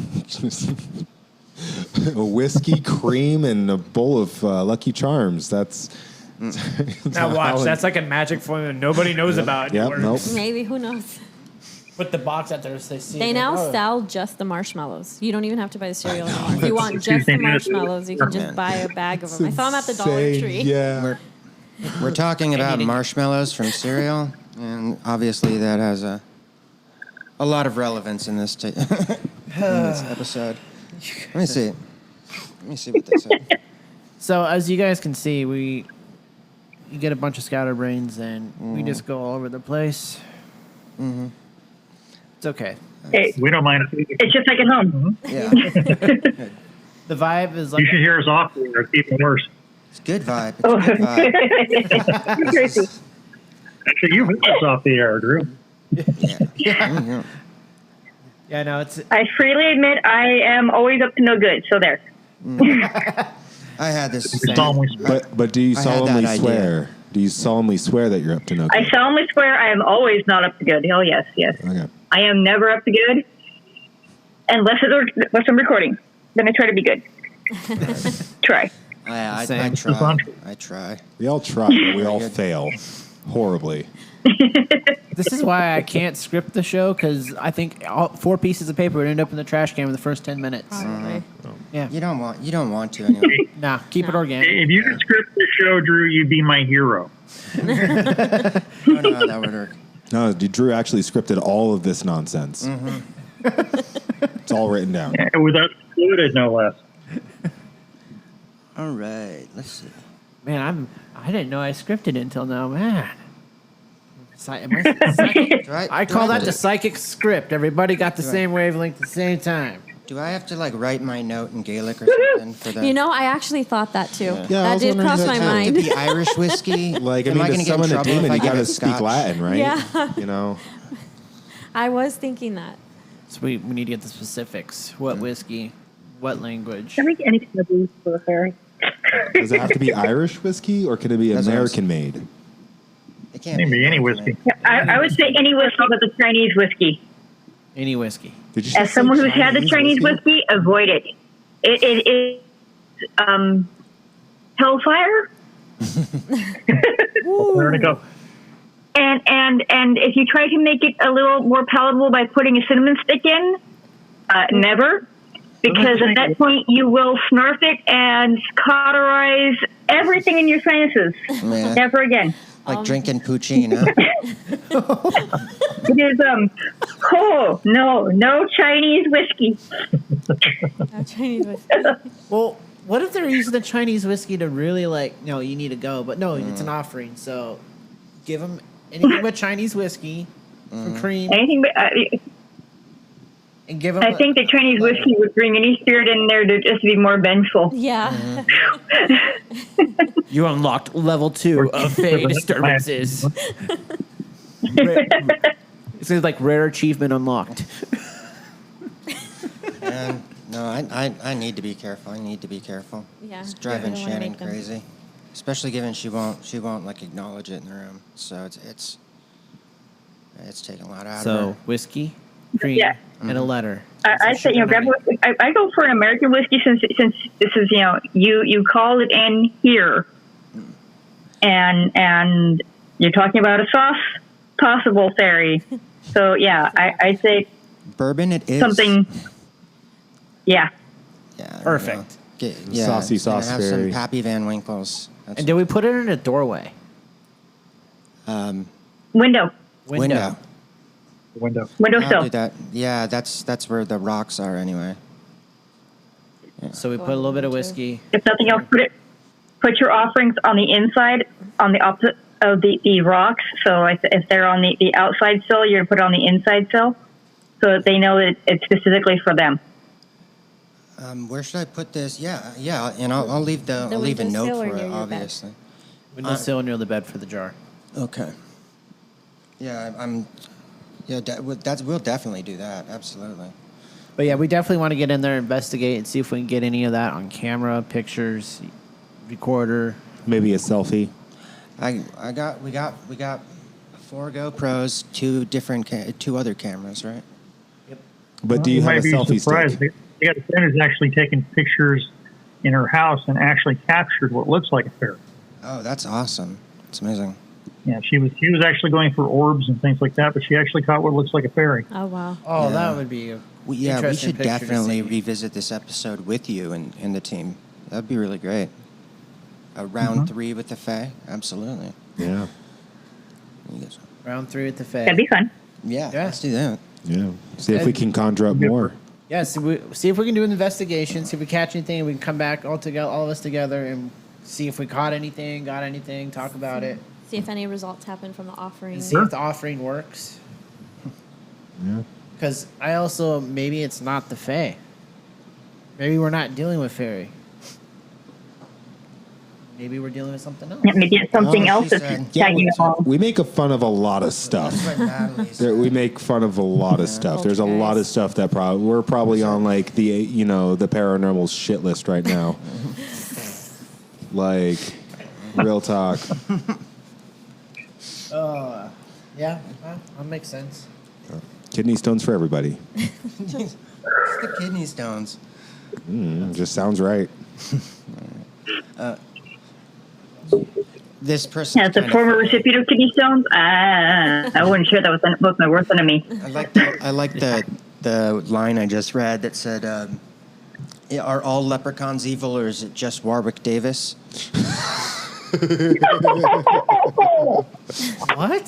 A whiskey, cream, and a bowl of Lucky Charms. That's Now watch. That's like a magic formula nobody knows about. Yep, It nope. works. Maybe, who knows? Put the box out there so they see. They it, now like, oh. sell just the marshmallows. You don't even have to buy the cereal anymore. If you want just the marshmallows, you can just buy a bag of them. I saw them at the Dollar insane. Tree. Yeah. We're talking about marshmallows from cereal, and obviously that has a lot of relevance in this in this episode. Let me see what they said. So as you guys can see, you get a bunch of scatterbrains, and we just go all over the place. Mm-hmm. It's okay. Hey, We don't mind. it's just like at home. Yeah, The vibe is like You should hear us off there. It's even worse. it's good vibe. It's a good vibe. Crazy. Actually, you heard us off the air, Drew. Yeah. yeah. No, it's I freely admit I am always up to no good. So there. I had this. We solemnly swear. But do you I had that solemnly idea. swear? Do you solemnly swear that you're up to no good? I solemnly swear I am always not up to good. Oh yes, yes. Okay. I am never up to good unless I'm recording. Then I try to be good. Try. I Same. try. I try. We all try, but we all fail horribly. this is why I can't script the show, because I think all 4 pieces of paper would end up in the trash can in the first 10 minutes. Probably. Yeah. You don't want to anyway. Nah, keep it organic. If you could script the show, Drew, you'd be my hero. I don't know how that would work. No, Drew actually scripted all of this nonsense. It's all written down. With us included, no less. All right, let's see. Man, I didn't know I scripted it until now, man. Am I psychic? I call that the psychic script. Everybody got the same wavelength at the same time. Do I have to write my note in Gaelic or something for the? You know, I actually thought that too. Yeah, I That was did wondering cross that my too. To mind. be Irish whiskey. Like, I Am mean, gonna to get in summon a trouble demon, if I you give got to it speak scotch? Latin, right? Yeah. You know? I was thinking that. So we need to get the specifics. What whiskey? What language? Can I make any kind of booze for a fairy? Does it have to be Irish whiskey or can it be That's what I'm American made? It can't Maybe be any American whiskey. made. I would say any whiskey but the Chinese whiskey. Any whiskey. Did you As just say someone who's had the Chinese whiskey, avoid it. It is hellfire. There to go. And if you try to make it a little more palatable by putting a cinnamon stick in, never. Because at that point you will snarf it and cauterize everything in your sinuses. Yeah. Never again. Like drinking poutine, huh? It is no Chinese whiskey. No Chinese whiskey. Well, what if they're using the Chinese whiskey to really no, you need to go, but no, it's an offering. So give them anything but Chinese whiskey, some cream, Anything but and give them. I think the Chinese whiskey would bring any spirit in there to just be more vengeful. Yeah. You unlocked level 2 of Fey disturbances. It's like rare achievement unlocked. And no, I need to be careful. Yeah. It's driving I don't wanna Shannon make them. crazy, especially given she won't acknowledge it in the room. So it's taking a lot out of So her. whiskey, cream, Yeah. and a letter. I say grab. I go for an American whiskey since this is you call it in here, and you're talking about a sauce possible fairy. So yeah, I say Bourbon it is. something. Yeah. Yeah. there we Perfect. go. Saucy it's gonna Sauce have Fairy. some Pappy Van Winkles. That's And did we put it in a doorway? Window. Window. Window. I'll do Windowsill. that. Yeah, that's where the rocks are anyway. So we put a little bit of whiskey. If nothing else, put your offerings on the inside, on the opposite of the rocks. So if they're on the outside sill, you're going to put it on the inside sill so that they know that it's specifically for them. Where should I put this? Yeah, and I'll leave I'll leave a note windowsill or for near it, your bed? obviously. Windowsill near the bed for the jar. Okay. Yeah, we'll definitely do that. Absolutely. But yeah, we definitely want to get in there, investigate, and see if we can get any of that on camera, pictures, recorder. Maybe a selfie. We got 4 GoPros, 2 other cameras, right? But do you have a selfie stick? They got a friend who's actually taken pictures in her house and actually captured what looks like a fairy. Oh, that's awesome. It's amazing. Yeah, she was actually going for orbs and things like that, but she actually caught what looks like a fairy. Oh, wow. Oh, Yeah. that would be a We interesting should picture to definitely see. revisit this episode with you and the team. That'd be really great. A round 3 with the Fae? Absolutely. Yeah. You guys- Round 3 with the Fae. That'd be fun. Yeah, Yeah. let's do that. Yeah. See if we can conjure up more. Yeah, see if we can do an investigation, see if we catch anything, and we can come back all of us together, and see if we caught anything, got anything, talk about it, See if any results happen from the offering. and see if the offering works. Yeah. Because I also, maybe it's not the Fae. Maybe we're not dealing with fairy. Maybe we're dealing with something else. Maybe it's something Oh, else she that's said- tagging along. We make fun of a lot of stuff. That's what Natalie said. We make fun of a lot of stuff. There's a lot of stuff that we're probably on like the the paranormal shit list right now. Like, real talk. Yeah, that makes sense. Kidney stones for everybody. It's the kidney stones. Just sounds right. This person. As a former recipient of kidney stones, I wouldn't share that with my worst enemy. I like the line I just read that said, "Are all leprechauns evil, or is it just Warwick Davis?" What?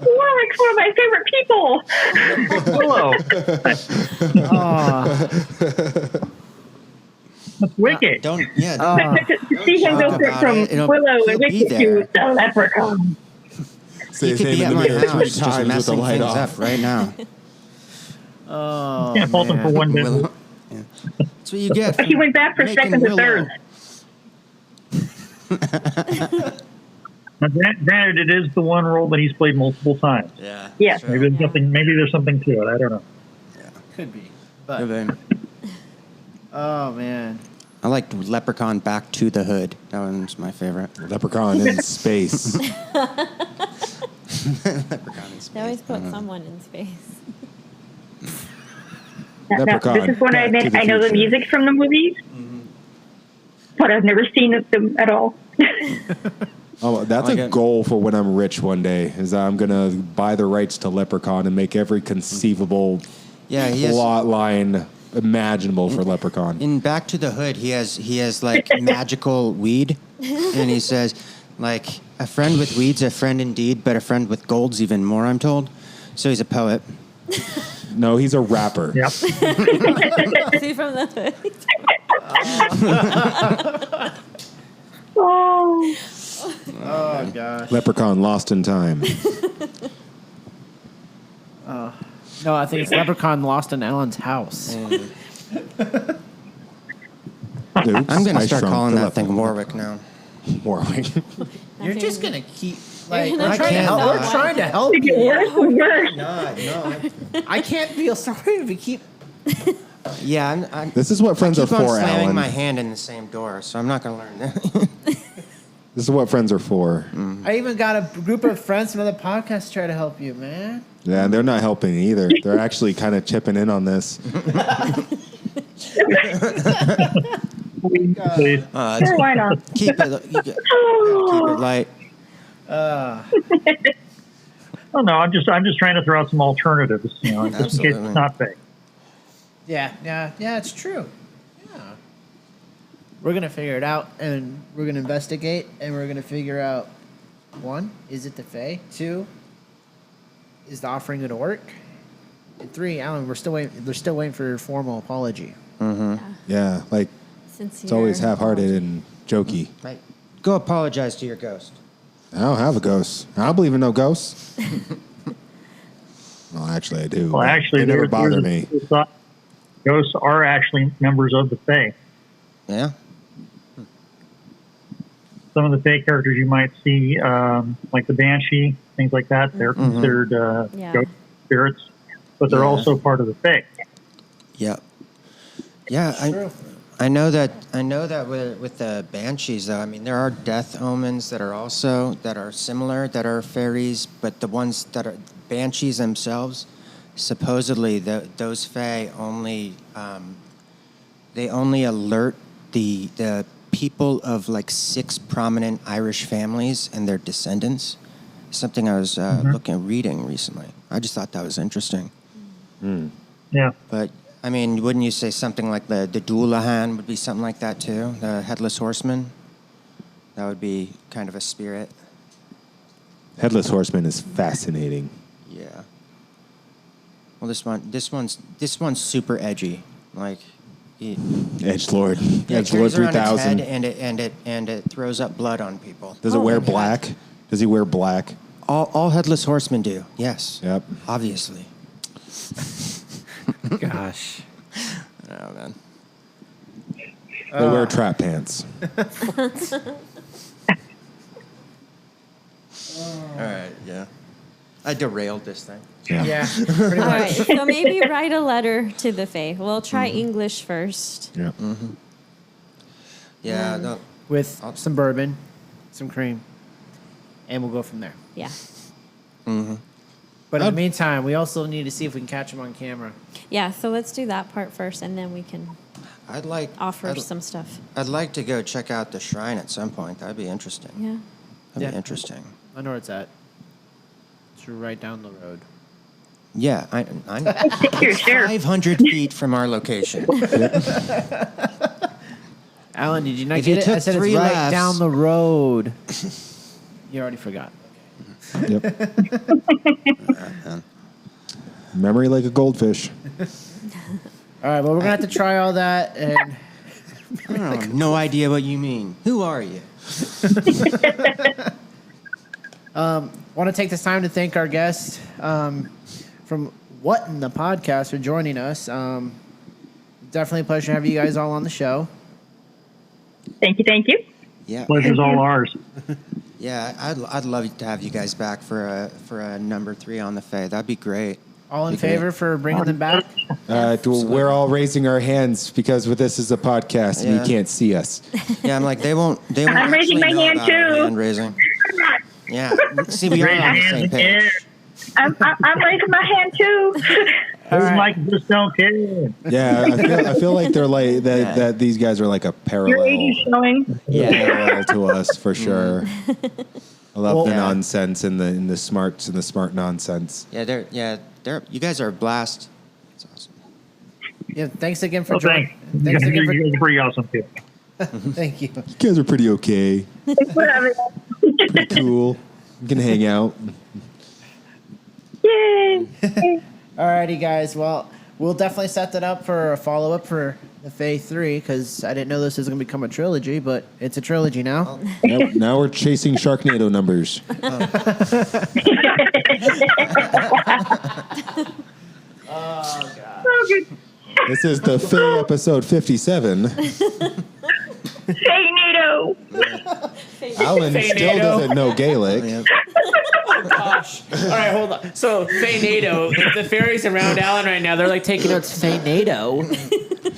Warwick's one of my favorite people. Hello. That's wicked. Don't. To see him go Talk about from it. It'll- Willow he'll and be Wicked to there. the leprechaun. Say He his could name be in at the my mirror 3 house just times with the messing light things off. up right now. Oh, Can't fault him for one bit. Willow. Yeah. That's what you get. He went back for making seconds and Willow. thirds. Now, granted, it is the one role that he's played multiple times. Yeah. Yeah. sure. Maybe there's something to it. I don't know. could be. But Okay. oh man, I liked Leprechaun Back to the Hood. That one's my favorite. Leprechaun in space. Leprechaun in space. They always put someone in space. Now, Leprechaun, this is when I Back to admit the I know the Future. music from the movies, but I've never seen them at all. Oh, that's like a it. goal for when I'm rich one day. Is that I'm gonna buy the rights to Leprechaun and make every conceivable Yeah, he has. plot line imaginable for Leprechaun. In Back to the Hood, he has like magical weed, and he says, like, a friend with weed's a friend indeed, but a friend with gold's even more. I'm told. So he's a poet. No, he's a rapper. Yep. See from the hood. Oh, oh gosh. Leprechaun lost in time. No, I think it's Leprechaun lost in Ellen's house. Oops, I'm gonna I start shrunk calling the that thing leprechaun. Warwick now. Warwick. You're just gonna keep like You're we're gonna trying to can't help. We're not. trying to help it get you. worse and worse. No. I can't feel sorry if we keep. Yeah, I'm This is what friends I are keep on for, slamming Alan. my hand in the same door, so I'm not gonna learn that. This is what friends are for. I even got a group of friends from other podcasts to try to help you, man. Yeah, and they're not helping either. They're actually kind of chipping in on this. Please. Sure, why not? keep it. Keep it light. Oh no, I'm just trying to throw out some alternatives, just in case Absolutely. it's not fake. Yeah, it's true. Yeah. We're gonna figure it out, and we're gonna investigate, and we're gonna figure out 1, is it the Fae? 2, is the offering going to work? And 3, Alan, they're still waiting for your formal apology. Yeah, like it's always half-hearted and jokey. Right. Go apologize to your ghost. I don't have a ghost. I don't believe in no ghosts. Well, actually, I do. Well, actually, they never bother me. Ghosts are actually members of the Fae. Yeah. Some of the Fae characters you might see, like the Banshee, things like that, they're considered ghost spirits, but they're also part of the Fae. Yep. Yeah, I know that with the Banshees, though. I mean, there are death omens that are similar, that are fairies, but the ones that are Banshees themselves, supposedly those Fae only alert the people of like 6 prominent Irish families and their descendants. Something I was reading recently. I just thought that was interesting. Yeah. But I mean, wouldn't you say something like the Doulahan would be something like that too? The Headless Horseman? That would be kind of a spirit. Headless Horseman is fascinating. Yeah. Well, this one's super edgy. Like Edgelord. Yeah, Edgelord 3000. And it throws up blood on people. Does it wear black? Does he wear black? All Headless Horsemen do. Yes. Yep. Obviously. Gosh. Oh man. They wear trap pants. All right. Yeah. I derailed this thing. Yeah. Pretty All much. right, so maybe write a letter to the Fae. We'll try English first. Yeah. Yeah. No, With some bourbon, some cream, and we'll go from there. Yeah. But in the meantime, we also need to see if we can catch him on camera. Yeah, so let's do that part first, and then we can offer some stuff. I'd like to go check out the shrine at some point. That'd be interesting. Yeah. That'd be interesting. I know where it's at. It's right down the road. Yeah, I'm Sure. 500 feet from our location. Alan, did you not If you get it? I took said it's 3 right laughs- down the road. You already forgot. Yep. Memory like a goldfish. All right, well, we're going to have to try all that. And I have no idea what you mean. Who are you? want to take this time to thank our guest from What in the Podcast for joining us. Definitely a pleasure to have you guys all on the show. Thank you. Yeah. Pleasure's all ours. Yeah, I'd love to have you guys back for a number 3 on the Fae. That'd be great. All in favor for bringing them back? We're all raising our hands because this is a podcast and you can't see us. Yeah, I'm like they won't. I'm raising my hand too. Hand raising. Yeah. See, we are on the same page. I'm raising my hand too. Those mics just don't care. Yeah, I feel like they're like that. These guys are like a Your age is parallel showing. parallel to us for sure. I love the nonsense and the smarts and the smart nonsense. They're you guys are a blast. It's awesome. Yeah, thanks again for Well, joining. thanks. Thanks again You guys are pretty awesome too. Thank you. You guys are pretty okay. Whatever. Pretty cool. You can hang out. Yay. Alrighty, guys. Well, we'll definitely set that up for a follow-up for the Fae 3, because I didn't know this was going to become a trilogy, but it's a trilogy now. Now we're chasing Sharknado numbers. Oh, God. This is the Fae episode 57. Say NATO. Alan still doesn't know Gaelic. Oh, gosh. All right, hold on. So, Fae NATO, if the fairies around Alan right now, they're like taking notes, Fae NATO.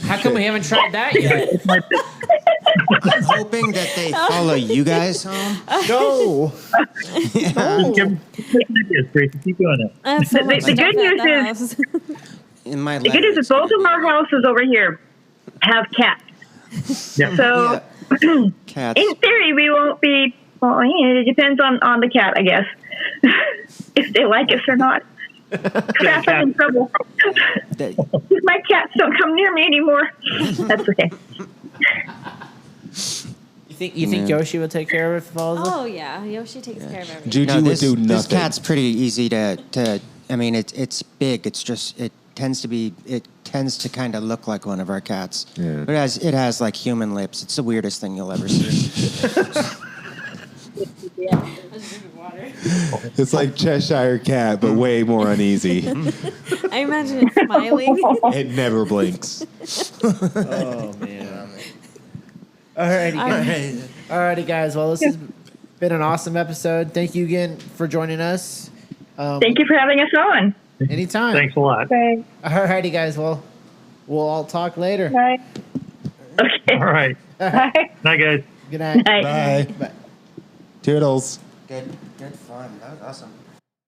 How come we haven't tried that yet? I'm hoping that they follow you guys home. No. Keep doing it. The good news is In my the good news is both of our houses over here have cats. Yeah. So Cats. in theory, we won't be. Well, it depends on the cat, I guess, if they like us or not. Crap, I'm in trouble. My cats don't come near me anymore. That's okay. You You think Yoshi would take care of it if it falls? Oh yeah, Yoshi takes care of everything. Juju would do nothing. This cat's pretty easy to. I mean, it's big. It's just it tends to kind of look like one of our cats. Yeah. But it has like human lips. It's the weirdest thing you'll ever see. It's like Cheshire Cat, but way more uneasy. I imagine it smiling. It never blinks. Oh man. Alrighty, guys. Well, this has been an awesome episode. Thank you again for joining us. Thank you for having us on. Anytime. Thanks a lot. Okay. Alrighty, guys. Well, we'll all talk later. Bye. Okay. All right. Bye. Night, guys. Good night. Night. Bye. Toodles. Good fun. That was awesome.